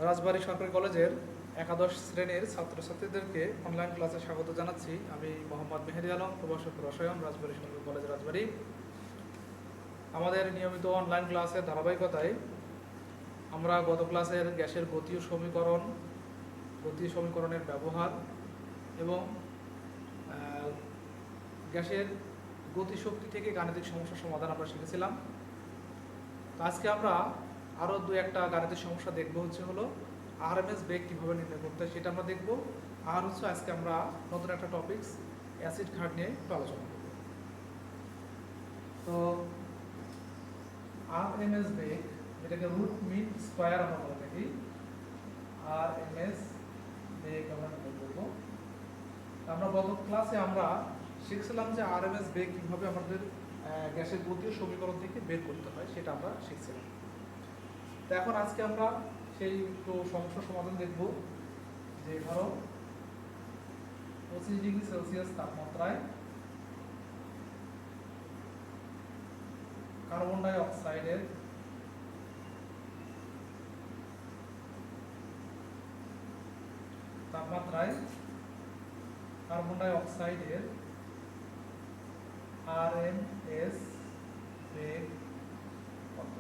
রাজবাড়ী সরকারি কলেজের একাদশ শ্রেণীর ছাত্রছাত্রীদেরকে অনলাইন ক্লাসে স্বাগত জানাচ্ছি। আমি মোহাম্মদ মেহেদি আলম, প্রভাষক রসায়ন, রাজবাড়ী সরকারি কলেজ রাজবাড়ী। আমাদের নিয়মিত অনলাইন ক্লাসের ধারাবাহিকতায় আমরা গত ক্লাসের গ্যাসের গতি সমীকরণের ব্যবহার এবং গ্যাসের গতিশক্তি থেকে গাণিতিক সমস্যার সমাধান আমরা শিখেছিলাম। তো আজকে আমরা আরও দু একটা গাণিতিক সমস্যা দেখব। হলো আরএমএস বেগ কীভাবে নির্ণয় করতে হয় সেটা আমরা দেখব। আর আজকে আমরা নতুন একটা টপিকস অ্যাসিড ঘাট নিয়ে একটু আলোচনা করব। তো আরএমএস বেগ, এটাকে রুট মিন স্কয়ার আমরা বলে থাকি। আরএমএস বেগ আমরা নির্ণয় করব। আমরা গত ক্লাসে আমরা শিখছিলাম যে আরএমএস বেগ কীভাবে আমাদের গ্যাসের গতীয় সমীকরণ থেকে বের করতে হয় সেটা আমরা শিখছিলাম। তো এখন আজকে আমরা সেই একটু সমস্যার সমাধান দেখব। যে ধরো 25 ডিগ্রি সেলসিয়াস তাপমাত্রায় কার্বন ডাই অক্সাইডের আরএমএস বেগ কত?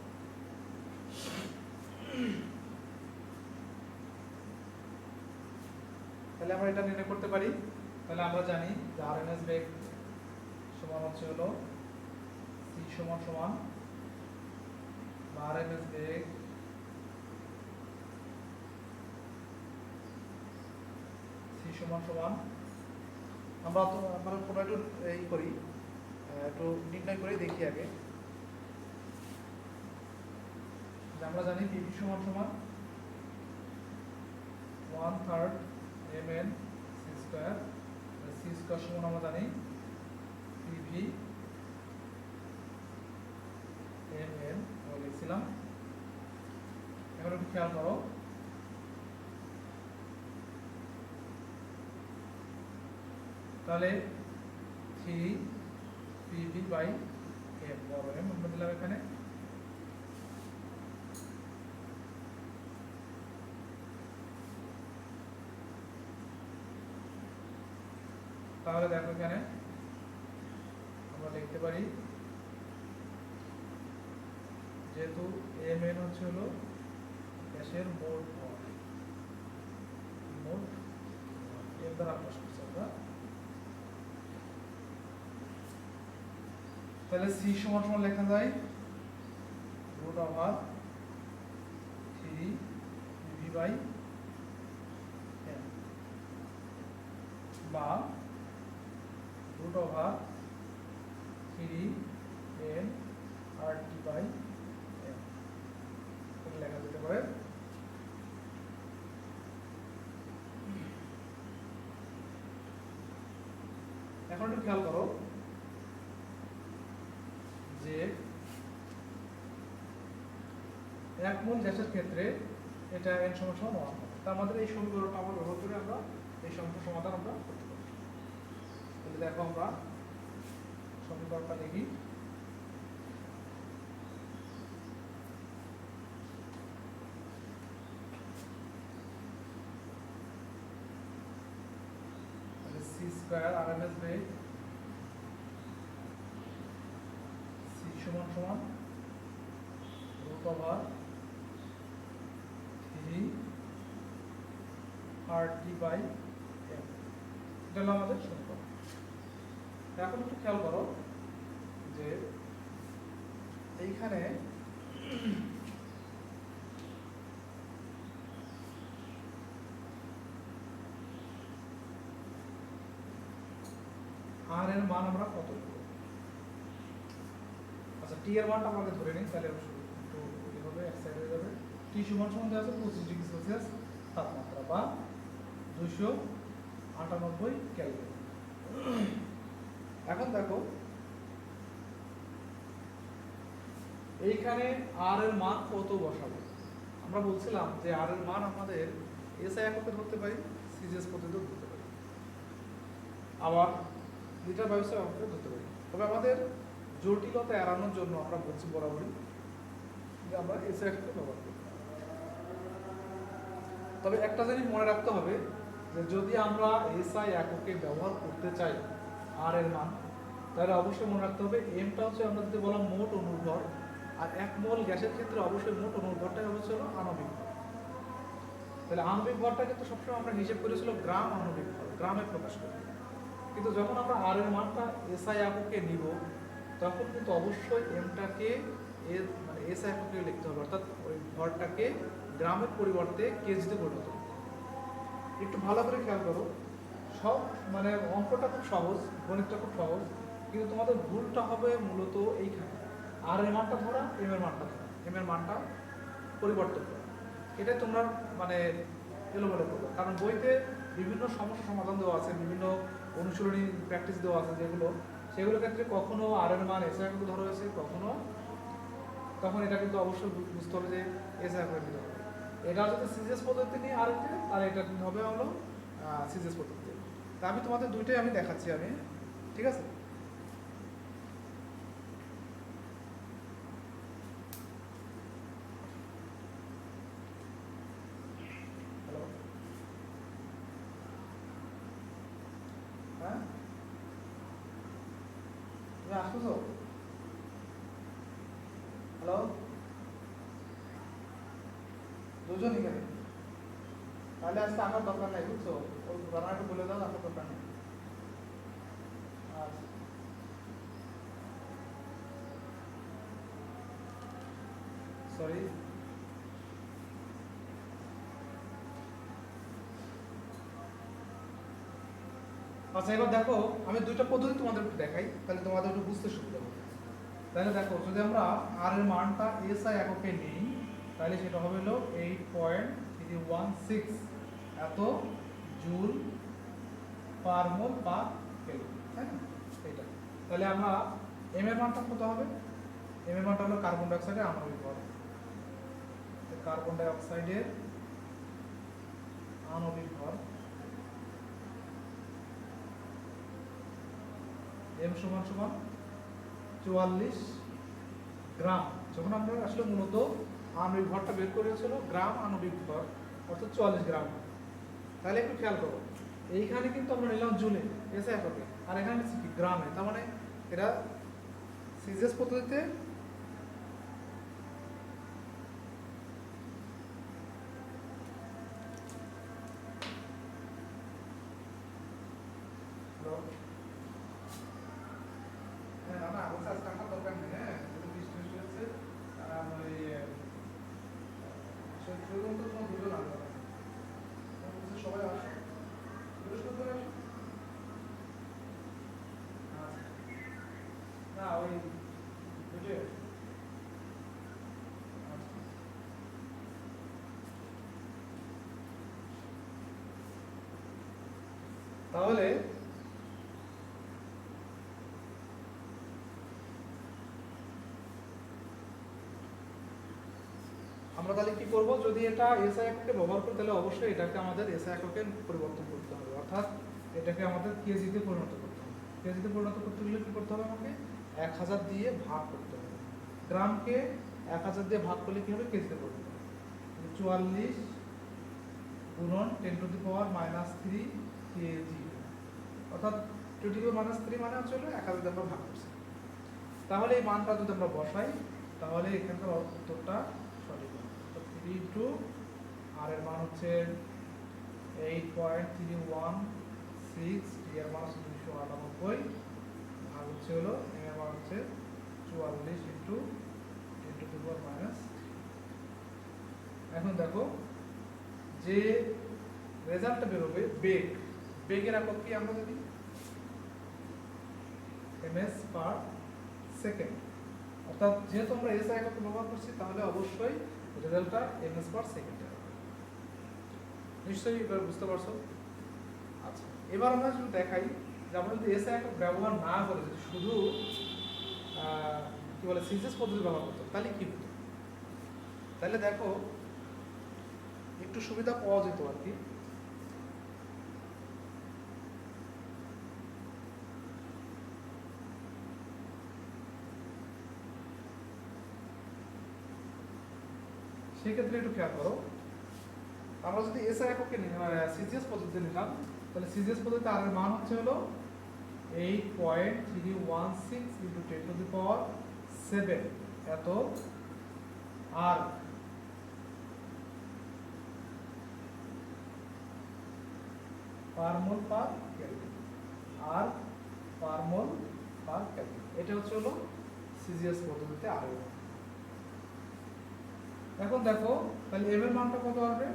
তাহলে আমরা এটা নির্ণয় করতে পারি। তাহলে আমরা জানি যে আরএমএস বেগ সমান হচ্ছে হলো সি সমান বা আরএমএস বেগ সি সমান আমরা পুরো একটু এই করি, একটু নির্ণয় করে দেখি আগে। যে আমরা জানি পিভি সমান 1/3 mn C square. C square সমান আমরা জানি পিভি mn আমরা লিখছিলাম। এখন একটু খেয়াল করো, তাহলে 3 পিভি বাই এম, বড় এম আমরা দিলাম এখানে। তাহলে দেখো এখানে আমরা লিখতে পারি, যেহেতু এম এন হচ্ছে হলো গ্যাসের মোট এর দ্বারা প্রকাশ করছি আমরা। তাহলে সি সমান লেখা যায় √3 পিভি বাই এম বা √3 n RT বাই m লেখা যেতে পারে। এখন একটু খেয়াল করো যে 1 মোল গ্যাসের ক্ষেত্রে এটা n সমান 1। তা আমাদের এই সমীকরণটা আমরা ব্যবহার করে আমরা এই সমস্যার সমাধান আমরা করতে পারি। তাহলে দেখো আমরা সমীকরণটা দেখি। সি স্কয়ার আরএমএস বেগ সি সমান √3 RT বাই m, এটা হলো আমাদের সমীকরণ। এখন একটু খেয়াল করো যে এইখানে আর এর মান আমরা কত দেব? আচ্ছা, টি এর মানটা আমাকে ধরে নিই, তাহলে একটু হবে এক সাইড হয়ে যাবে। টি সমান দেওয়া আছে 25 ডিগ্রি সেলসিয়াস তাপমাত্রা বা 298 কেলভিন। এখন দেখো এইখানে আর এর মান কত বসাবো? আমরা বলছিলাম যে আর এর মান আমাদের এসআই এককে ধরতে পারি, সিজিএস পদ্ধতিতে ধরতে পারি, আবার লিটার ব্যবস্থা এককে ধরতে পারি। তবে আমাদের জটিলতা এড়ানোর জন্য আমরা বলছি বরাবরই যে আমরা এসআই এককে ব্যবহার করি। তবে একটা জিনিস মনে রাখতে হবে যে যদি আমরা এসআই এককে ব্যবহার করতে চাই আর এর মান, তাহলে অবশ্যই মনে রাখতে হবে এমটা হচ্ছে আমরা যদি বললাম মোট অণুর ভর, আর 1 মোল গ্যাসের ক্ষেত্রে অবশ্যই মোট অণুর ভরটাই হচ্ছে হলো আণবিক ভর। তাহলে আণবিক ভরটা কিন্তু সবসময় আমরা হিসেব করেছিল গ্রাম আণবিক ভর, গ্রামে প্রকাশ করি। কিন্তু যখন আমরা আর এর মানটা এসআই এককে নিব, তখন কিন্তু অবশ্যই এমটাকে এর মানে এসআই এককে লিখতে হবে, অর্থাৎ ওই ভরটাকে গ্রামের পরিবর্তে কেজিতে পরিণত করতে হবে। একটু ভালো করে খেয়াল করো, সব মানে অঙ্কটা খুব সহজ, গণিতটা খুব সহজ, কিন্তু তোমাদের ভুলটা হবে মূলত এইখানে, আর এর মানটা ধরা, এম এর মানটা ধরা, এম এর মানটা পরিবর্তন করা। এটাই তোমরা মানে এলোমেলো করবে, কারণ বইতে বিভিন্ন সমস্যা সমাধান দেওয়া আছে, বিভিন্ন অনুশীলনী প্র্যাকটিস দেওয়া আছে যেগুলো, সেগুলোর ক্ষেত্রে কখনো আর এর মান এসআই কিন্তু ধরা হয়েছে, কখনো তখন এটা কিন্তু অবশ্যই বুঝতে হবে যে এসআই নিতে হবে। এটা যদি সিজিএস পদ্ধতি নিয়ে আর তাহলে এটা হবে হলো সিজিএস পদ্ধতি। তা আমি তোমাদের দুইটাই আমি দেখাচ্ছি আমি, ঠিক আছে? হ্যালো, হ্যাঁ তুমি আসতেছো? হ্যালো, দুজন এখানে, তাহলে আজকে আমার দরকার নাই, বুঝছো? ওই রান্নাটা বলে দাও, আমার দরকার নেই। আচ্ছা, সরি। আচ্ছা, এবার দেখো আমি দুইটা পদ্ধতি তোমাদের একটু দেখাই, তাহলে তোমাদের একটু বুঝতে সুবিধা হবে। তাহলে দেখো, যদি আমরা আর এর মানটা এসআই এককে নিই, তাহলে সেটা হবে হলো 8.316 এত জুল পার মোল বা কেলভিন, তাই না? এইটা তাহলে আমরা এম এর মানটা কত হবে? এম এর মানটা হলো কার্বন ডাই অক্সাইডের আণবিক ভর, কার্বন ডাই অক্সাইডের আণবিক ভর এম সমান সমান 44 গ্রাম। যখন আমরা আসলে মূলত আণবিক ভরটা বের করেছিল গ্রাম আণবিক ভর, অর্থাৎ 44 গ্রাম। তাহলে একটু খেয়াল করো, এইখানে কিন্তু আমরা নিলাম জুলে এসআই এককে, আর এখানে নিচ্ছি কি গ্রামে, তার মানে এটা সিজিএস পদ্ধতিতে দরকার নেই। হ্যাঁ, বৃষ্টি হচ্ছে, দুজন আসবে, সবাই আসো, বৃহস্পতিবার আসো। আচ্ছা, না ওই বুঝে, তাহলে আমরা তাহলে কি করব, যদি এটা এসআই এককে ব্যবহার করি তাহলে অবশ্যই এটাকে আমাদের এসআই এককে পরিবর্তন করতে হবে, অর্থাৎ এটাকে আমাদের কেজিতে পরিণত করতে হবে। কেজিতে পরিণত করতে গেলে কি করতে হবে, আমাকে 1000 দিয়ে ভাগ করতে হবে। গ্রামকে 1000 দিয়ে ভাগ করলে কি হবে, কেজিতে পরিণত হবে। 44 গুণন 10⁻³ কেজি, অর্থাৎ 10⁻³ মানে হচ্ছে 1000 দিয়ে আমরা ভাগ করছি। তাহলে এই মানটা যদি আমরা বসাই, তাহলে এখানকার উত্তরটা সঠিক হবে। 3 ইন্টু আর এর মান হচ্ছে 8.316, টি এর মান হচ্ছে 298, আর হচ্ছে হলো এম এর মান হচ্ছে 44 ইন্টু 10⁻²। এখন দেখো যে রেজাল্টটা বেরোবে, বেগ, বেগের একক কি আমরা জানি, এমএস পার সেকেন্ড, অর্থাৎ যেহেতু আমরা এসআই একক ব্যবহার করছি, তাহলে অবশ্যই রেজাল্টটা এমএস পার সেকেন্ডে হবে। নিশ্চয়ই এবার বুঝতে পারছো? আচ্ছা, এবার আমরা যদি দেখাই যে আমরা যদি এসআই একক ব্যবহার না করে যদি শুধু কি বলে সিজিএস পদ্ধতি ব্যবহার করতাম, তাহলে কি হতো? তাহলে দেখো একটু সুবিধা পাওয়া যেত আর কি। সেক্ষেত্রে একটু খেয়াল করো, আমরা যদি এসআই এককে সিজিএস পদ্ধতিতে নিলাম, তাহলে সিজিএস পদ্ধতিতে আর এর মান হচ্ছে হলো 8.316 ইন্টু 10 টু দি পাওয়ার 7 এত আর পার মোল পার কেলভিন, আর পার মোল পার কেলভিন। এটা হচ্ছে হলো সিজিএস পদ্ধতিতে আর এর মান। এখন দেখো তাহলে এম এর মানটা কত আসবে,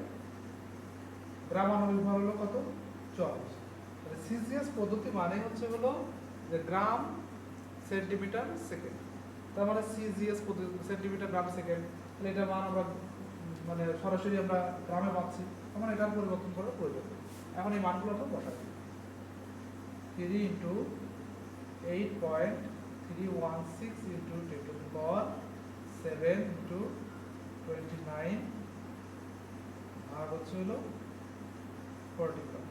গ্রাম আণবিক ভর হলো কত 40। তাহলে সিজিএস পদ্ধতি মানে হচ্ছে হলো যে গ্রাম সেন্টিমিটার সেকেন্ড, তার মানে সিজিএস পদ্ধতি সেন্টিমিটার গ্রাম সেকেন্ড, তাহলে এটা মান আমরা মানে সরাসরি আমরা গ্রামে পাচ্ছি, তখন এটা পরিবর্তন করার প্রয়োজন। এখন এই মানগুলো আমরা বসাই 3 into 8.316 into 10 to the power 7 into 29 ভাগ হচ্ছে হলো 45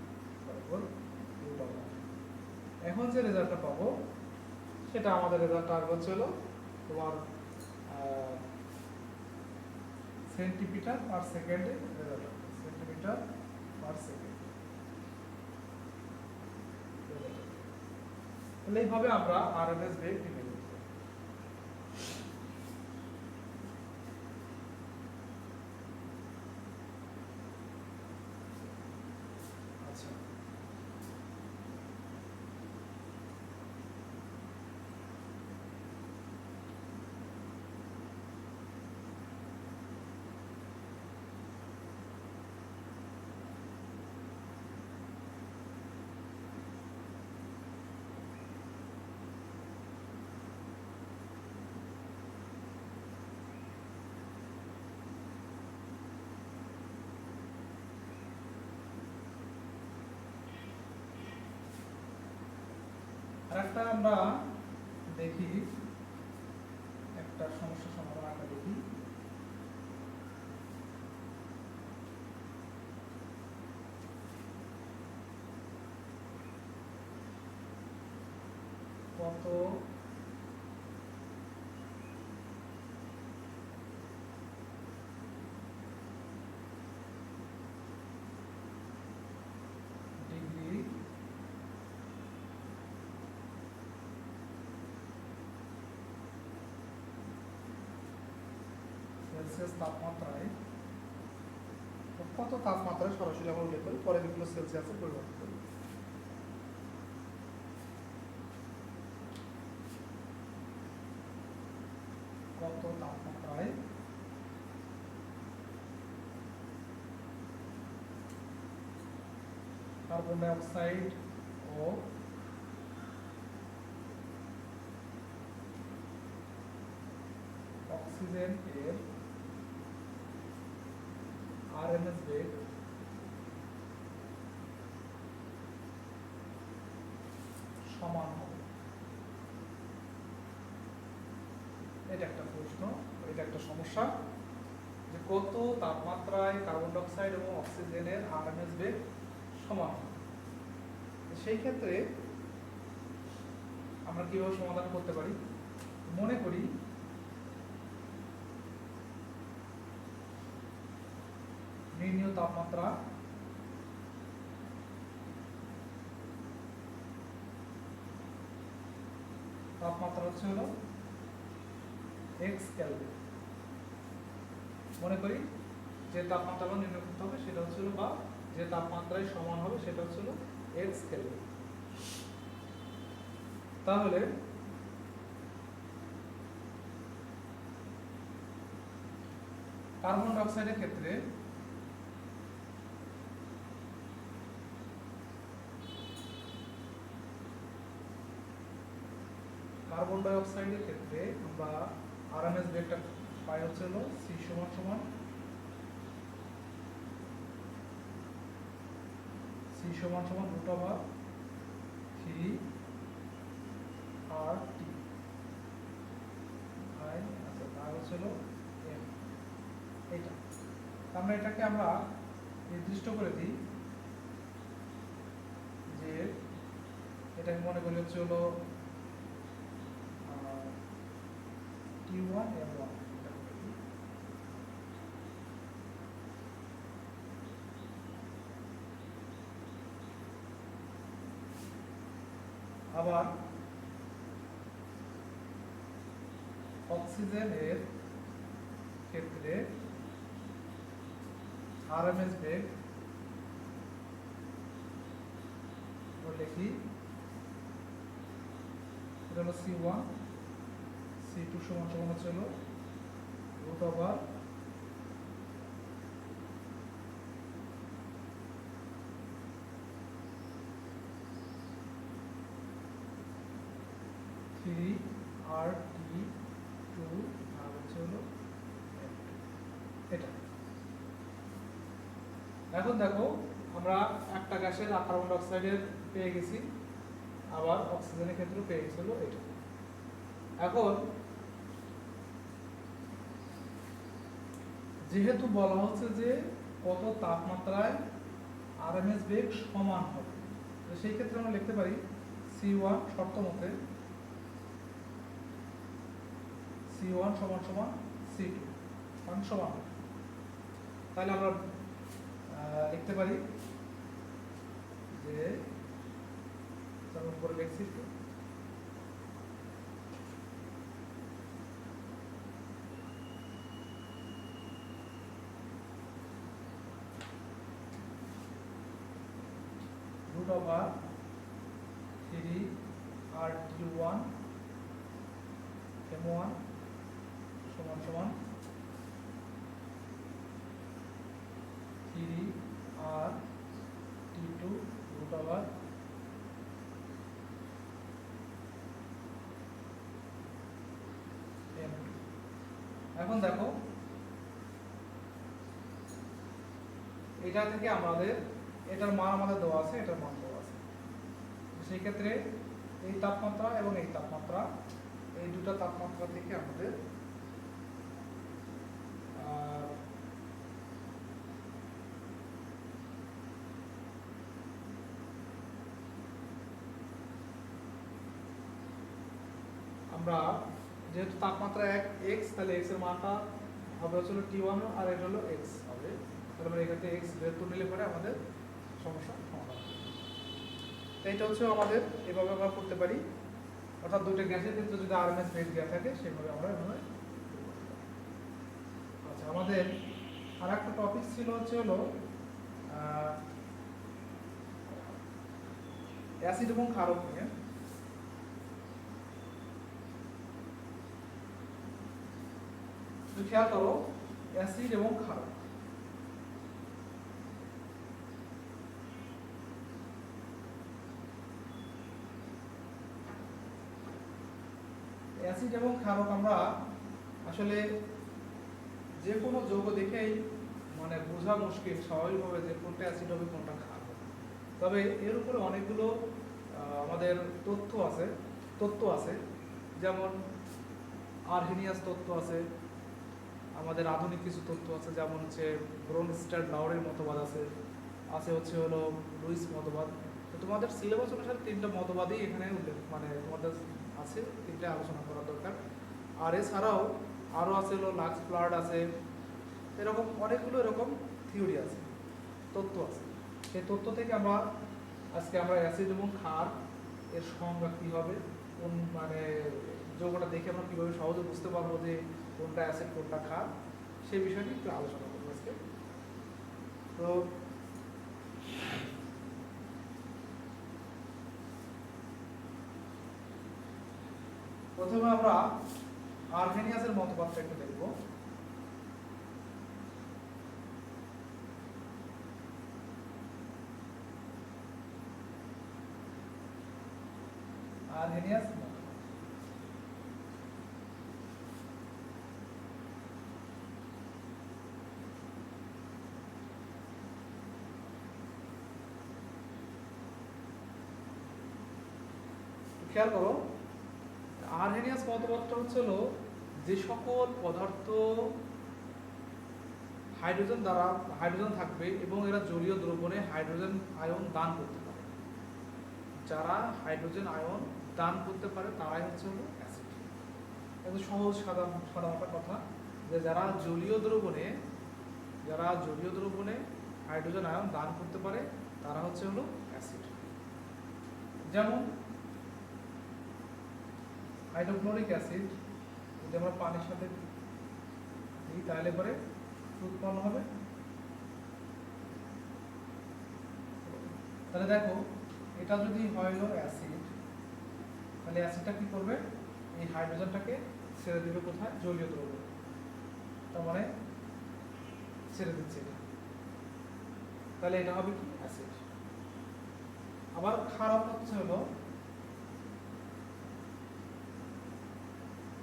তারপর এখন যে রেজাল্টটা পাবো সেটা আমাদের রেজাল্ট আসবে হচ্ছে হলো তোমার সেন্টিমিটার পার সেকেন্ডে রেজাল্ট, সেন্টিমিটার পার সেকেন্ড। তাহলে এইভাবে আমরা আরএমএস বেগ নির্ণয় করতে পারি। আচ্ছা, আরেকটা আমরা দেখি, একটা সমস্যা সমাধান একটা দেখি। কত ডিগ্রি সেলসিয়াস তাপমাত্রায়, কত তাপমাত্রায় সরাসরি আমরা উল্লেখ করি, পরে যেগুলো সেলসিয়াসে পরিবর্তন করি। কত তাপমাত্রায় কার্বন ডাই অক্সাইড ও অক্সিজেন এর আরএমএস বেগ সমান হবে। এটা একটা প্রশ্ন, এটা একটা সমস্যা, যে কত তাপমাত্রায় কার্বন ডাই অক্সাইড এবং অক্সিজেনের আরএমএস বেগ সমান হবে। সেই ক্ষেত্রে আমরা কিভাবে সমাধান করতে পারি, মনে করি নির্ণীয় তাপমাত্রা হচ্ছে হলো এক্স কেলভিন। মনে করি যে তাপমাত্রা নির্ণয় করতে হবে সেটা হচ্ছে হলো, বা যে তাপমাত্রায় সমান হবে সেটা হচ্ছে হলো এক্স কেলভিন। তাহলে কার্বন ডাই অক্সাইডের ক্ষেত্রে আমরা আরএমএস বেগটা পাই হচ্ছে হলো সি সমান সমান √3 RT, আর হচ্ছে হলো এম। এটা আমরা এটাকে আমরা নির্দিষ্ট করে দিই, যে এটাকে মনে করি হচ্ছে হলো T1 M1। আবার অক্সিজেনের ক্ষেত্রে আরএমএস বেগ লিখি, এটা হলো C1, C2 সমান সমান হচ্ছে হলো রুট ওভার থ্রি RT2 আর হচ্ছে হলো এটা। এখন দেখো আমরা একটা গ্যাসের আর কার্বন ডাই অক্সাইডের পেয়ে গেছি, আবার অক্সিজেনের ক্ষেত্রেও পেয়ে গেছিল এটা। এখন যেহেতু বলা হচ্ছে যে কত তাপমাত্রায় আরএমএস বেগ সমান হবে, তো সেই ক্ষেত্রে আমরা লিখতে পারি C1 শর্ত মতে C1 সমান সমান C2 কারণ সমান। তাহলে আমরা লিখতে পারি যে যেমন করে লিখছি root over 3 RT1 M1 সমান সমান 3 RT2 root over M2। এখন দেখো এটা থেকে আমাদের এটার মান আমাদের দেওয়া আছে, এটার মান দেওয়া আছে, সেই ক্ষেত্রে এই তাপমাত্রা এবং এই তাপমাত্রা, এই দুটো তাপমাত্রা থেকে আমাদের আমরা যেহেতু তাপমাত্রা x, তাহলে x এর মানটা হবে হচ্ছে T1 আর এটা হলো x হবে, তাহলে আমরা এখানে x বের করে নিলে পরে আমাদের সমস্যা সমাধান হবে। এইটা হচ্ছে আমাদের এভাবে আমরা করতে পারি, অর্থাৎ দুটো গ্যাসের ক্ষেত্রে যদি আরএমএস বেগ দেওয়া থাকে সেভাবে আমরা এভাবে। আচ্ছা, আমাদের আর একটা টপিক ছিল হচ্ছে হলো অ্যাসিড এবং ক্ষারক নিয়ে। খেয়াল করো অ্যাসিড এবং ক্ষারক, অ্যাসিড এবং ক্ষারক আমরা আসলে যে কোনো যৌগ দেখেই মানে বোঝা মুশকিল স্বাভাবিকভাবে যে কোনটা অ্যাসিড হবে কোনটা ক্ষার হবে। তবে এর উপরে অনেকগুলো আমাদের তত্ত্ব আছে, যেমন আরহেনিয়াস তত্ত্ব আছে, আমাদের আধুনিক কিছু তত্ত্ব আছে, যেমন হচ্ছে ব্রনস্টাড লাউরের মতবাদ আছে হচ্ছে হলো লুইস মতবাদ। তো তোমাদের সিলেবাস অনুসারে তিনটা মতবাদই এখানে উল্লেখ মানে তোমাদের আছে, তিনটা আলোচনা করা দরকার। আর এছাড়াও আরও আছে হলো লাক্স প্লার্ড আছে, এরকম অনেকগুলো এরকম থিওরি আছে, তত্ত্ব আছে। সেই তত্ত্ব থেকে আজকে আমরা অ্যাসিড এবং ক্ষার এর সংজ্ঞা কী হবে, কোন মানে যৌগটা দেখে আমরা কীভাবে সহজে বুঝতে পারবো যে কোনটা অ্যাসিড কোনটা ক্ষার, সেই বিষয়টি একটু আলোচনা করবো আজকে। তো প্রথমে আমরা আরহেনিয়াসের মতবাদটা একটু দেখব। আরহেনিয়াস খেয়াল করো, আরহেনিয়াস মতবাদটা হচ্ছে হলো যে সকল পদার্থ হাইড্রোজেন থাকবে এবং এরা জলীয় দ্রবণে হাইড্রোজেন আয়ন দান করতে পারে, যারা হাইড্রোজেন আয়ন দান করতে পারে তারাই হচ্ছে হলো অ্যাসিড। একদম সহজ সাধারণ কথা, যে যারা জলীয় দ্রবণে হাইড্রোজেন আয়ন দান করতে পারে তারা হচ্ছে হলো অ্যাসিড। যেমন হাইড্রোক্লোরিক অ্যাসিড যদি আমরা পানির সাথে দিই তাহলে পরে উৎপন্ন হবে। তাহলে দেখো এটা যদি হয় হলো অ্যাসিড, তাহলে অ্যাসিডটা কি করবে, এই হাইড্রোজেনটাকে ছেড়ে দেবে কোথায়, জলীয় দ্রবণে। তার মানে ছেড়ে দিচ্ছে এটা, তাহলে এটা হবে কি অ্যাসিড। আবার খারাপ হচ্ছে হলো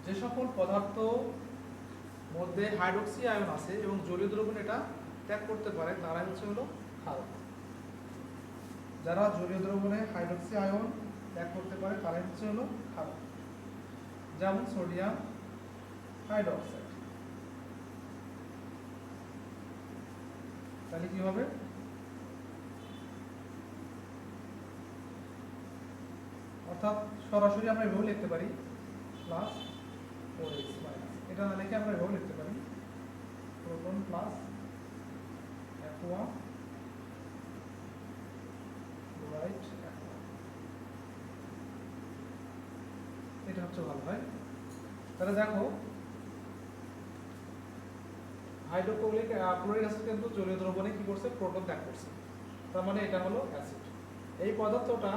যে সকল পদার্থ মধ্যে হাইড্রোক্সি আয়ন আছে এবং জলীয় দ্রবণ এটা ত্যাগ করতে পারে তারাই হচ্ছে হলো ক্ষারক। যারা জলীয় দ্রবণে হাইড্রোক্সি আয়ন ত্যাগ করতে পারে তারাই হচ্ছে হলো ক্ষারক, যেমন সোডিয়াম হাইড্রোক্সাইড। তাহলে কি হবে, অর্থাৎ সরাসরি আমরা এভাবে লিখতে পারি প্লাস 4x মাইনাস, এটা না লিখে আমরা এভাবে লিখতে পারি proton plus F1 right F1, এটা হচ্ছে ভালো হয়। তাহলে দেখো হাইড্রোক্লোরিক অ্যাসিড কিন্তু জলীয় দ্রবণে কি করছে, প্রোটন ত্যাগ করছে, তার মানে এটা হলো অ্যাসিড। এই পদার্থটা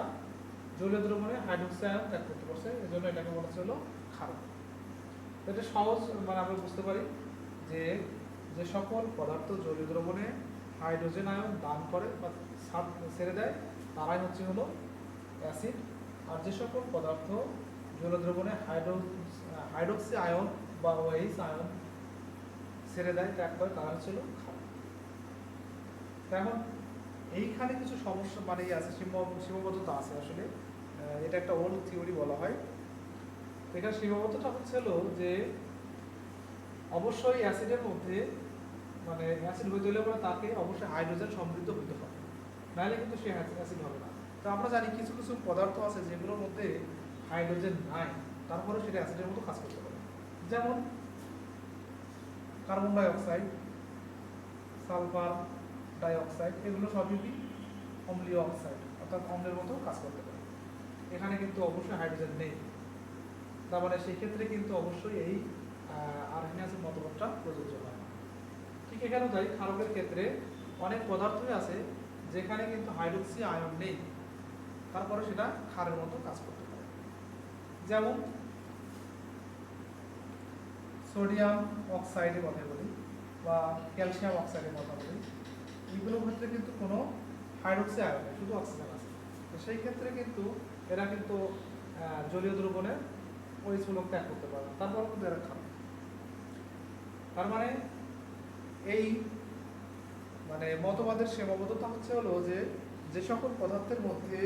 জলীয় দ্রবণে হাইড্রোক্সি আয়ন ত্যাগ করতে পারছে, এজন্য এটাকে বলা হলো ক্ষারক। এটা সহজ মানে আমরা বুঝতে পারি যে যে সকল পদার্থ জলীয় দ্রবণে হাইড্রোজেন আয়ন দান করে বা ছেড়ে দেয় তারাই হচ্ছে হলো অ্যাসিড, আর যে সকল পদার্থ জলীয় দ্রবণে হাইড্রোক্সি আয়ন বা OH আয়ন ছেড়ে দেয় ত্যাগ করে তারা হচ্ছে হলো ক্ষারক। এখন এইখানে কিছু সমস্যা মানে আছে, সীমাবদ্ধতা আছে আসলে, এটা একটা ওল্ড থিওরি বলা হয়। এখানে সীমাবদ্ধতা হচ্ছে হলো যে অবশ্যই অ্যাসিডের মধ্যে মানে অ্যাসিড হইতে হলে পরে তাকে অবশ্যই হাইড্রোজেন সমৃদ্ধ হইতে হবে, নাহলে কিন্তু সে অ্যাসিড হবে না। তো আমরা জানি কিছু কিছু পদার্থ আছে যেগুলোর মধ্যে হাইড্রোজেন নাই, তারপরে সেটা অ্যাসিডের মতো কাজ করতে পারে, যেমন carbon die oxide, sulphur die oxide, এগুলো সবই অম্লীয় অক্সাইড, অর্থাৎ অম্লের মতো কাজ করতে পারে। এখানে কিন্তু অবশ্যই হাইড্রোজেন নেই, তার মানে সেই ক্ষেত্রে কিন্তু অবশ্যই এই আর্হেনিয়াসের মতবাদটা প্রযোজ্য হয় না। ঠিক এখানেও তাই ক্ষারকের ক্ষেত্রে অনেক পদার্থই আছে যেখানে কিন্তু হাইড্রোক্সি আয়ন নেই, তারপরে সেটা ক্ষারের মতো কাজ করতে পারে, যেমন সোডিয়াম অক্সাইডের কথা বলি বা ক্যালসিয়াম অক্সাইডের কথা বলি, এগুলোর ক্ষেত্রে কিন্তু কোনো হাইড্রোক্সি আয়ন নেই, শুধু অক্সিজেন আছে। তো সেই ক্ষেত্রে কিন্তু এরা কিন্তু জলীয় দ্রবণের পরিচলক ত্যাগ করতে পারে, তারপর কিন্তু এরা ক্ষারক। তার মানে এই মানে মতবাদের সীমাবদ্ধতা হচ্ছে হলো যে যে সকল পদার্থের মধ্যে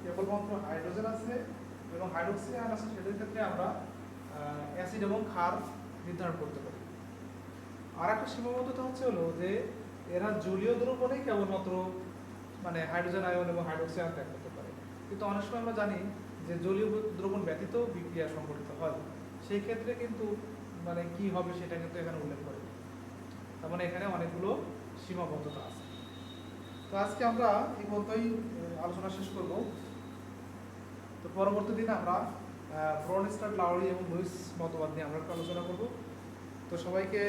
কেবলমাত্র হাইড্রোজেন আছে এবং হাইড্রোক্সি আয়ন আছে সেটার ক্ষেত্রে আমরা অ্যাসিড এবং ক্ষার নির্ধারণ করতে পারি। আর একটা সীমাবদ্ধতা হচ্ছে হলো যে এরা জলীয় দ্রবণেই কেবলমাত্র মানে হাইড্রোজেন আয়ন এবং হাইড্রোক্সি আয়ন ত্যাগ করতে পারে, কিন্তু অনেক সময় আমরা জানি যে জলীয় দ্রবণ ব্যতীত বিক্রিয়া সংঘটিত হয়, সেই ক্ষেত্রে কিন্তু মানে কি হবে সেটা কিন্তু এখানে উল্লেখ করে। তার মানে এখানে অনেকগুলো সীমাবদ্ধতা আছে। তো আজকে আমরা এই পর্যন্তই আলোচনা শেষ করব। তো পরবর্তী দিন আমরা ব্রনস্টাড, লাউরি এবং লুইস মতবাদ নিয়ে আমরা একটু আলোচনা করব। তো সবাইকে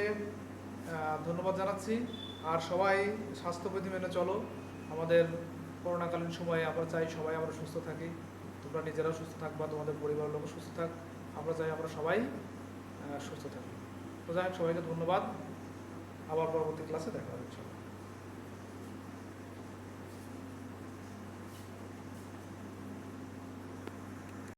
ধন্যবাদ জানাচ্ছি, আর সবাই স্বাস্থ্যবিধি মেনে চলো। আমাদের করোনাকালীন সময়ে আমরা চাই সবাই আমরা সুস্থ থাকি, তোমরা নিজেরাও সুস্থ থাকবা, তোমাদের পরিবারের লোকও সুস্থ থাক, আমরা চাই আমরা সবাই সুস্থ থাকি। তো যাই হোক, সবাইকে ধন্যবাদ, আবার পরবর্তী ক্লাসে দেখা হচ্ছে।